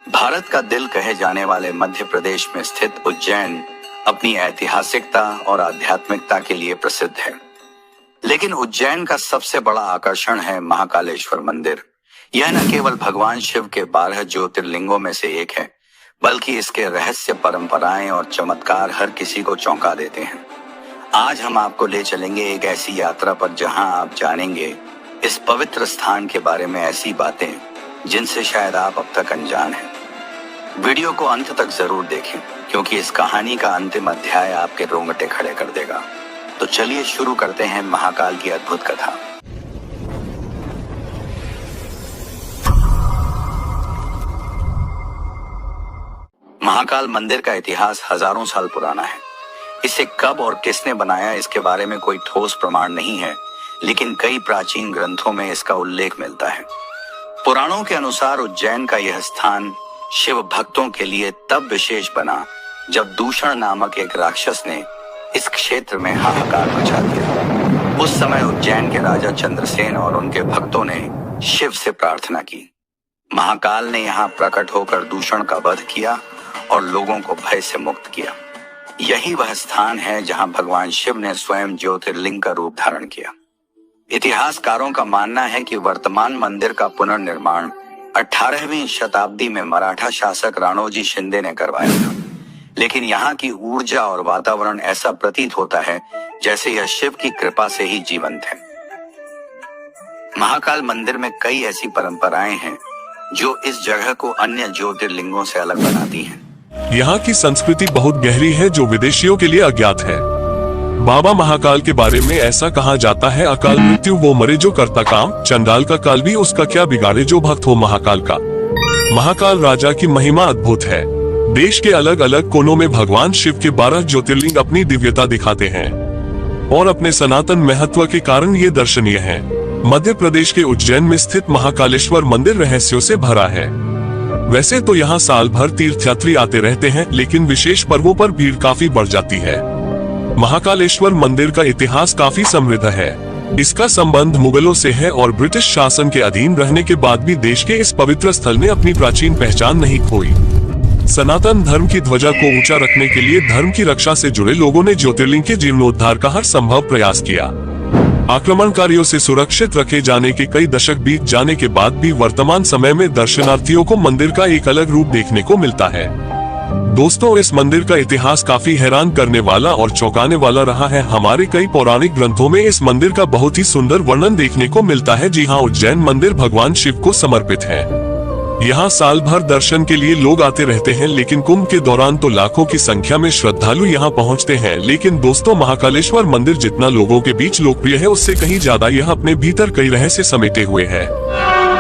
भारत का दिल कहे जाने वाले मध्य प्रदेश में स्थित उज्जैन अपनी ऐतिहासिकता और आध्यात्मिकता के लिए प्रसिद्ध है। लेकिन उज्जैन का सबसे बड़ा आकर्षण है महाकालेश्वर मंदिर। यह न केवल भगवान शिव के 12 ज्योतिर्लिंगों में से एक है, बल्कि इसके रहस्य, परंपराएं और चमत्कार हर किसी को चौंका देते हैं। आज हम आपको ले चलेंगे एक ऐसी यात्रा पर जहां आप जानेंगे इस पवित्र स्थान के बारे में ऐसी बातें जिनसे शायद आप अब तक अनजान हैं। वीडियो को अंत तक जरूर देखें, क्योंकि इस कहानी का अंतिम अध्याय आपके रोंगटे खड़े कर देगा। तो चलिए शुरू करते हैं महाकाल की अद्भुत कथा। महाकाल मंदिर का इतिहास हजारों साल पुराना है। इसे कब और किसने बनाया, इसके बारे में कोई ठोस प्रमाण नहीं है, लेकिन कई प्राचीन ग्रंथों में इसका उल्लेख मिलता है। पुराणों के अनुसार उज्जैन का यह स्थान शिव भक्तों के लिए तब विशेष बना जब दूषण नामक एक राक्षस ने इस क्षेत्र में हाहाकार मचा दिया। उस समय उज्जैन के राजा चंद्रसेन और उनके भक्तों ने शिव से प्रार्थना की। महाकाल ने यहाँ प्रकट होकर दूषण का वध किया और लोगों को भय से मुक्त किया। यही वह स्थान है जहां भगवान शिव ने स्वयं ज्योतिर्लिंग का रूप धारण किया। इतिहासकारों का मानना है कि वर्तमान मंदिर का पुनर्निर्माण 18वीं शताब्दी में मराठा शासक राणोजी शिंदे ने करवाया था, लेकिन यहाँ की ऊर्जा और वातावरण ऐसा प्रतीत होता है जैसे यह शिव की कृपा से ही जीवंत है। महाकाल मंदिर में कई ऐसी परंपराएं हैं जो इस जगह को अन्य ज्योतिर्लिंगों से अलग बनाती हैं। यहाँ की संस्कृति बहुत गहरी है जो विदेशियों के लिए अज्ञात है। बाबा महाकाल के बारे में ऐसा कहा जाता है, अकाल मृत्यु वो मरे जो करता काम, चंडाल का काल भी उसका क्या बिगाड़े जो भक्त हो महाकाल का। महाकाल राजा की महिमा अद्भुत है। देश के अलग अलग कोनों में भगवान शिव के 12 ज्योतिर्लिंग अपनी दिव्यता दिखाते हैं और अपने सनातन महत्व के कारण ये दर्शनीय है। मध्य प्रदेश के उज्जैन में स्थित महाकालेश्वर मंदिर रहस्यों से भरा है। वैसे तो यहाँ साल भर तीर्थयात्री आते रहते हैं, लेकिन विशेष पर्वों पर भीड़ काफी बढ़ जाती है। महाकालेश्वर मंदिर का इतिहास काफी समृद्ध है। इसका संबंध मुगलों से है और ब्रिटिश शासन के अधीन रहने के बाद भी देश के इस पवित्र स्थल ने अपनी प्राचीन पहचान नहीं खोई। सनातन धर्म की ध्वजा को ऊंचा रखने के लिए धर्म की रक्षा से जुड़े लोगों ने ज्योतिर्लिंग के जीर्णोद्धार का हर संभव प्रयास किया। आक्रमणकारियों से सुरक्षित रखे जाने के कई दशक बीत जाने के बाद भी वर्तमान समय में दर्शनार्थियों को मंदिर का एक अलग रूप देखने को मिलता है। दोस्तों, इस मंदिर का इतिहास काफी हैरान करने वाला और चौंकाने वाला रहा है। हमारे कई पौराणिक ग्रंथों में इस मंदिर का बहुत ही सुंदर वर्णन देखने को मिलता है। जी हाँ, उज्जैन मंदिर भगवान शिव को समर्पित है। यहाँ साल भर दर्शन के लिए लोग आते रहते हैं, लेकिन कुंभ के दौरान तो लाखों की संख्या में श्रद्धालु यहाँ पहुँचते हैं। लेकिन दोस्तों, महाकालेश्वर मंदिर जितना लोगों के बीच लोकप्रिय है, उससे कहीं ज्यादा यह अपने भीतर कई रहस्य समेटे हुए है।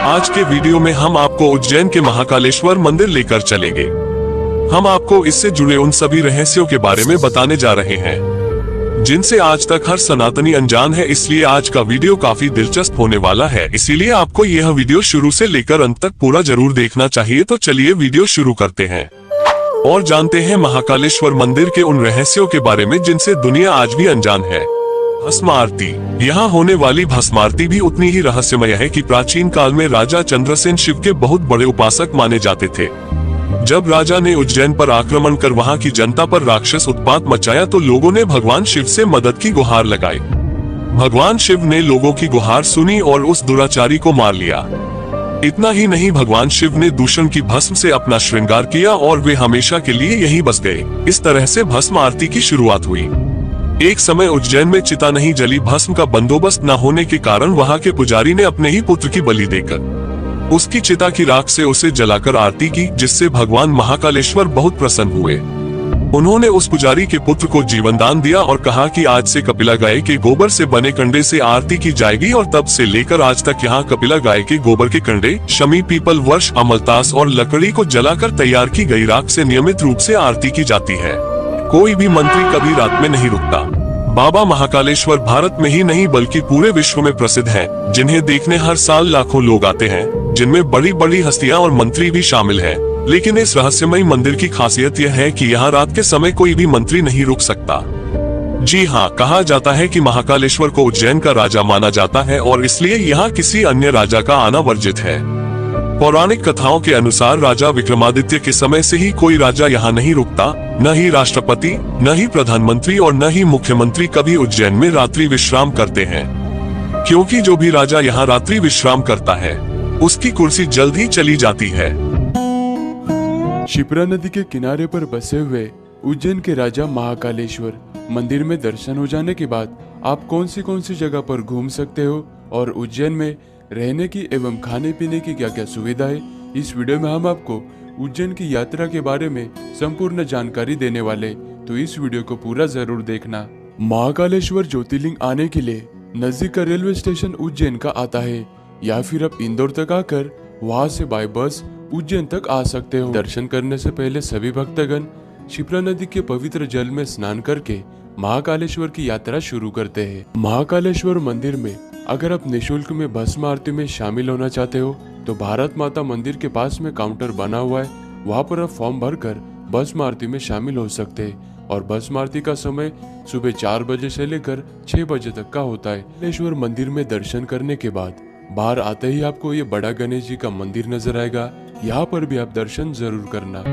आज के वीडियो में हम आपको उज्जैन के महाकालेश्वर मंदिर लेकर चलेंगे। हम आपको इससे जुड़े उन सभी रहस्यों के बारे में बताने जा रहे हैं जिनसे आज तक हर सनातनी अनजान है। इसलिए आज का वीडियो काफी दिलचस्प होने वाला है, इसीलिए आपको यह वीडियो शुरू से लेकर अंत तक पूरा जरूर देखना चाहिए। तो चलिए वीडियो शुरू करते हैं और जानते हैं महाकालेश्वर मंदिर के उन रहस्यों के बारे में जिनसे दुनिया आज भी अनजान है। भस्म आरती। यहाँ होने वाली भस्म आरती भी उतनी ही रहस्यमय है कि प्राचीन काल में राजा चंद्रसेन शिव के बहुत बड़े उपासक माने जाते थे। जब राजा ने उज्जैन पर आक्रमण कर वहां की जनता पर राक्षस उत्पात मचाया तो लोगों ने भगवान शिव से मदद की गुहार लगाई। भगवान शिव ने लोगों की गुहार सुनी और उस दुराचारी को मार लिया। इतना ही नहीं, भगवान शिव ने दूषण की भस्म से अपना श्रृंगार किया और वे हमेशा के लिए यहीं बस गए। इस तरह से भस्म आरती की शुरुआत हुई। एक समय उज्जैन में चिता नहीं जली भस्म का बंदोबस्त न होने के कारण वहां के पुजारी ने अपने ही पुत्र की बलि देकर उसकी चिता की राख से उसे जलाकर आरती की, जिससे भगवान महाकालेश्वर बहुत प्रसन्न हुए। उन्होंने उस पुजारी के पुत्र को जीवन दान दिया और कहा कि आज से कपिला गाय के गोबर से बने कंडे से आरती की जाएगी और तब से लेकर आज तक यहाँ कपिला गाय के गोबर के कंडे, शमी, पीपल, वर्ष, अमलतास और लकड़ी को जलाकर तैयार की गई राख से नियमित रूप से आरती की जाती है। कोई भी मंत्री कभी रात में नहीं रुकता। बाबा महाकालेश्वर भारत में ही नहीं बल्कि पूरे विश्व में प्रसिद्ध हैं, जिन्हें देखने हर साल लाखों लोग आते हैं, जिनमें बड़ी बड़ी हस्तियां और मंत्री भी शामिल हैं। लेकिन इस रहस्यमयी मंदिर की खासियत यह है कि यहाँ रात के समय कोई भी मंत्री नहीं रुक सकता। जी हाँ, कहा जाता है कि महाकालेश्वर को उज्जैन का राजा माना जाता है और इसलिए यहाँ किसी अन्य राजा का आना वर्जित है। पौराणिक कथाओं के अनुसार राजा विक्रमादित्य के समय से ही कोई राजा यहाँ नहीं रुकता, न ही राष्ट्रपति, न ही प्रधानमंत्री और न ही मुख्यमंत्री कभी उज्जैन में रात्रि विश्राम करते हैं, क्योंकि जो भी राजा यहाँ रात्रि विश्राम करता है उसकी कुर्सी जल्द ही चली जाती है। शिप्रा नदी के किनारे पर बसे हुए उज्जैन के राजा महाकालेश्वर मंदिर में दर्शन हो जाने के बाद आप कौन सी जगह पर घूम सकते हो और उज्जैन में रहने की एवं खाने पीने की क्या क्या सुविधा है, इस वीडियो में हम आपको उज्जैन की यात्रा के बारे में संपूर्ण जानकारी देने वाले, तो इस वीडियो को पूरा जरूर देखना। महाकालेश्वर ज्योतिर्लिंग आने के लिए नजदीक का रेलवे स्टेशन उज्जैन का आता है, या फिर आप इंदौर तक आकर वहां से बाय बस उज्जैन तक आ सकते हो। दर्शन करने से पहले सभी भक्तगण शिप्रा नदी के पवित्र जल में स्नान करके महाकालेश्वर की यात्रा शुरू करते हैं। महाकालेश्वर मंदिर में अगर आप निशुल्क में भस्म आरती में शामिल होना चाहते हो तो भारत माता मंदिर के पास में काउंटर बना हुआ है, वहाँ पर आप फॉर्म भरकर भस्म आरती में शामिल हो सकते हैं। और भस्म आरती का समय सुबह 4 बजे से लेकर 6 बजे तक का होता है। कालेश्वर मंदिर में दर्शन करने के बाद बाहर आते ही आपको ये बड़ा गणेश जी का मंदिर नजर आएगा, यहाँ पर भी आप दर्शन जरूर करना।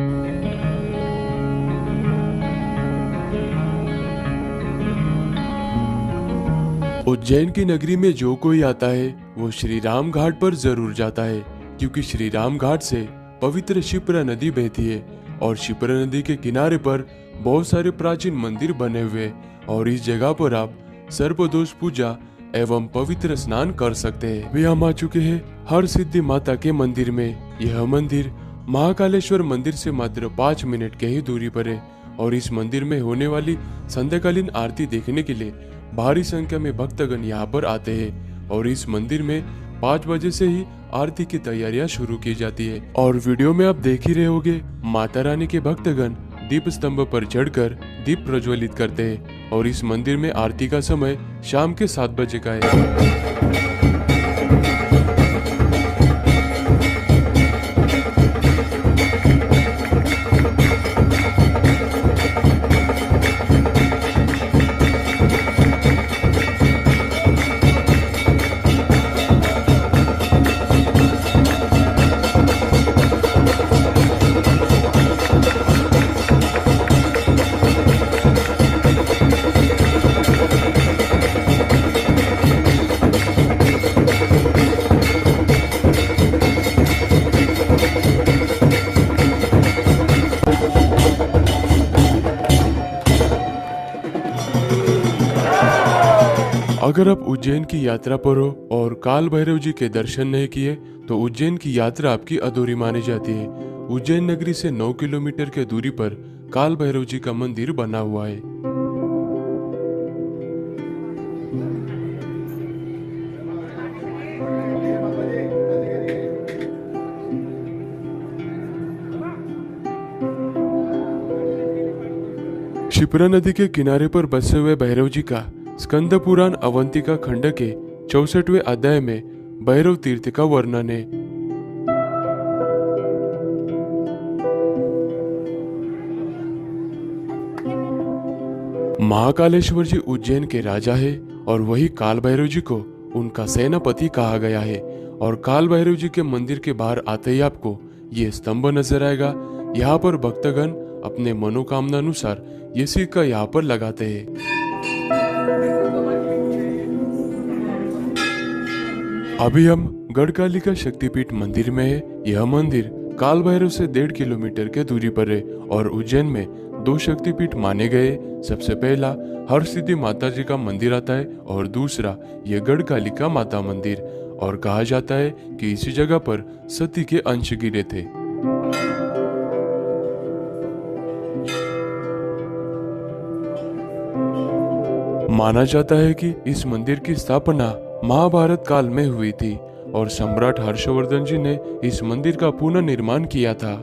उज्जैन की नगरी में जो कोई आता है वो श्री राम घाट पर जरूर जाता है, क्योंकि श्री राम घाट से पवित्र शिप्रा नदी बहती है और शिप्रा नदी के किनारे पर बहुत सारे प्राचीन मंदिर बने हुए, और इस जगह पर आप सर्पदोष पूजा एवं पवित्र स्नान कर सकते हैं। वे हम आ चुके हैं हर सिद्धि माता के मंदिर में। यह मंदिर महाकालेश्वर मंदिर से मात्र 5 मिनट के ही दूरी पर है, और इस मंदिर में होने वाली संध्याकालीन आरती देखने के लिए भारी संख्या में भक्तगण यहाँ पर आते हैं। और इस मंदिर में 5 बजे से ही आरती की तैयारियां शुरू की जाती है। और वीडियो में आप देख ही रहे होंगे माता रानी के भक्तगण दीप स्तंभ पर चढ़कर दीप प्रज्वलित करते हैं, और इस मंदिर में आरती का समय शाम के 7 बजे का है। अगर आप उज्जैन की यात्रा पर हो और काल भैरव जी के दर्शन नहीं किए तो उज्जैन की यात्रा आपकी अधूरी मानी जाती है। उज्जैन नगरी से 9 किलोमीटर के दूरी पर काल भैरव जी का मंदिर बना हुआ है। शिप्रा नदी के किनारे पर बसे हुए भैरव जी का स्कंद पुराण अवंतिका खंड के 64वें अध्याय में भैरव तीर्थ का वर्णन है। महाकालेश्वर जी उज्जैन के राजा है और वही काल भैरव जी को उनका सेनापति कहा गया है। और काल भैरव जी के मंदिर के बाहर आते ही आपको ये स्तंभ नजर आएगा। यहाँ पर भक्तगण अपने मनोकामना अनुसार ये सिक्का यहाँ पर लगाते हैं। अभी हम गढ़कालिका शक्तिपीठ मंदिर में है। यह मंदिर काल भैरव से 1.5 किलोमीटर के दूरी पर है और उज्जैन में 2 शक्तिपीठ माने गए। सबसे पहला हर सिद्धि माता जी का मंदिर आता है और दूसरा यह गढ़कालिका माता मंदिर, और कहा जाता है कि इसी जगह पर सती के अंश गिरे थे। माना जाता है कि इस मंदिर की स्थापना महाभारत काल में हुई थी और सम्राट हर्षवर्धन जी ने इस मंदिर का पुनर्निर्माण किया था।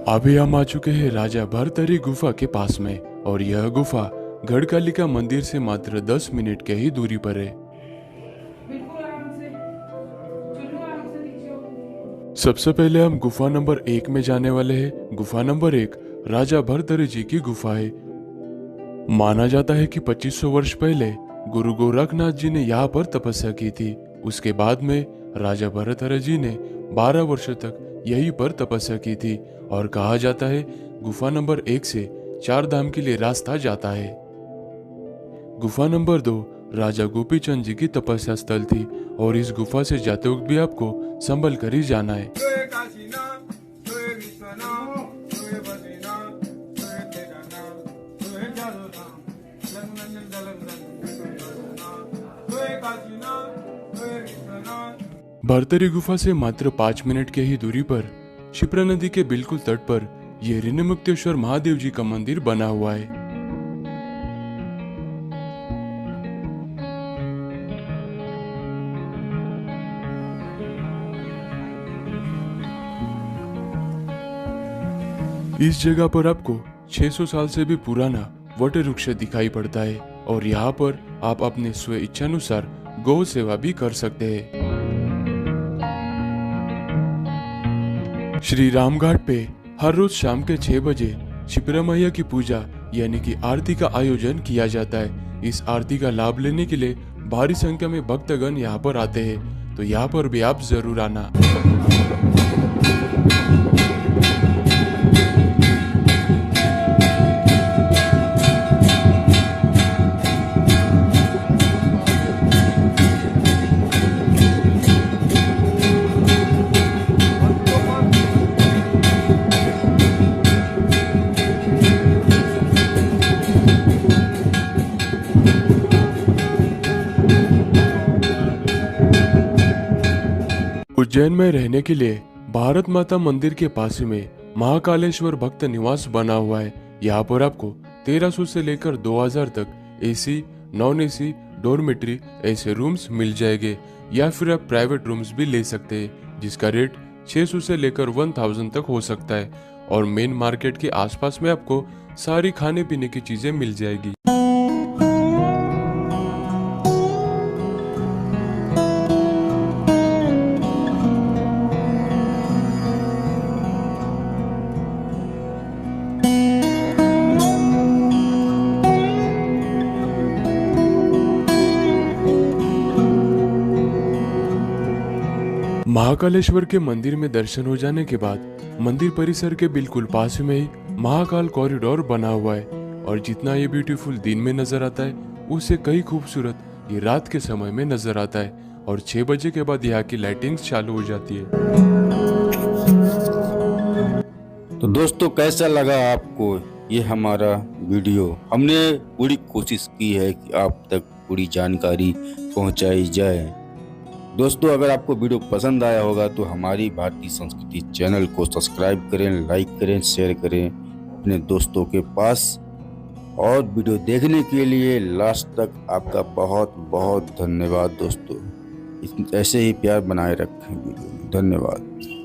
अभी हम आ चुके हैं राजा भरतरी गुफा के पास में, और यह गुफा गढ़कालिका मंदिर से मात्र 10 मिनट के ही दूरी पर है। सबसे पहले हम गुफा नंबर 1 में जाने वाले हैं। गुफा नंबर 1 राजा भरतरी जी की गुफा है। माना जाता है कि 2500 वर्ष पहले गुरु गोरखनाथ जी ने यहाँ पर तपस्या की थी। उसके बाद में राजा भरतहर जी ने 12 वर्षों तक यहीं पर तपस्या की थी और कहा जाता है गुफा नंबर 1 से 4 धाम के लिए रास्ता जाता है। गुफा नंबर 2 राजा गोपीचंद जी की तपस्या स्थल थी और इस गुफा से जाते वक्त भी आपको संभल कर ही जाना है। भरतरी गुफा से मात्र 5 मिनट के ही दूरी पर क्षिप्रा नदी के बिल्कुल तट पर यह ऋन्मुक्तेश्वर महादेव जी का मंदिर बना हुआ है। इस जगह पर आपको 600 साल से भी पुराना वट वृक्ष दिखाई पड़ता है और यहाँ पर आप अपने स्व इच्छानुसार गौ सेवा भी कर सकते हैं। श्री रामघाट पे हर रोज शाम के 6 बजे क्षिप्रा मैया की पूजा यानी कि आरती का आयोजन किया जाता है। इस आरती का लाभ लेने के लिए भारी संख्या में भक्तगण यहाँ पर आते हैं, तो यहाँ पर भी आप जरूर आना। उज्जैन में रहने के लिए भारत माता मंदिर के पास में महाकालेश्वर भक्त निवास बना हुआ है। यहाँ पर आपको 1300 से लेकर 2000 तक एसी, नॉन एसी, डॉर्मेट्री ऐसे रूम्स मिल जाएंगे या फिर आप प्राइवेट रूम्स भी ले सकते हैं जिसका रेट 600 से लेकर 1000 तक हो सकता है। और मेन मार्केट के आसपास में आपको सारी खाने पीने की चीजें मिल जाएगी। महाकालेश्वर के मंदिर में दर्शन हो जाने के बाद मंदिर परिसर के बिल्कुल पास में ही महाकाल कॉरिडोर बना हुआ है और जितना ये ब्यूटीफुल दिन में नजर आता है उससे कई खूबसूरत ये रात के समय में नजर आता है और 6 बजे के बाद यहाँ की लाइटिंग्स चालू हो जाती है। तो दोस्तों कैसा लगा आपको ये हमारा वीडियो? हमने पूरी कोशिश की है कि आप तक पूरी जानकारी पहुंचाई जाए। दोस्तों अगर आपको वीडियो पसंद आया होगा तो हमारी भारतीय संस्कृति चैनल को सब्सक्राइब करें, लाइक करें, शेयर करें अपने दोस्तों के पास। और वीडियो देखने के लिए लास्ट तक आपका बहुत बहुत धन्यवाद दोस्तों। ऐसे ही प्यार बनाए रखें वीडियो में। धन्यवाद।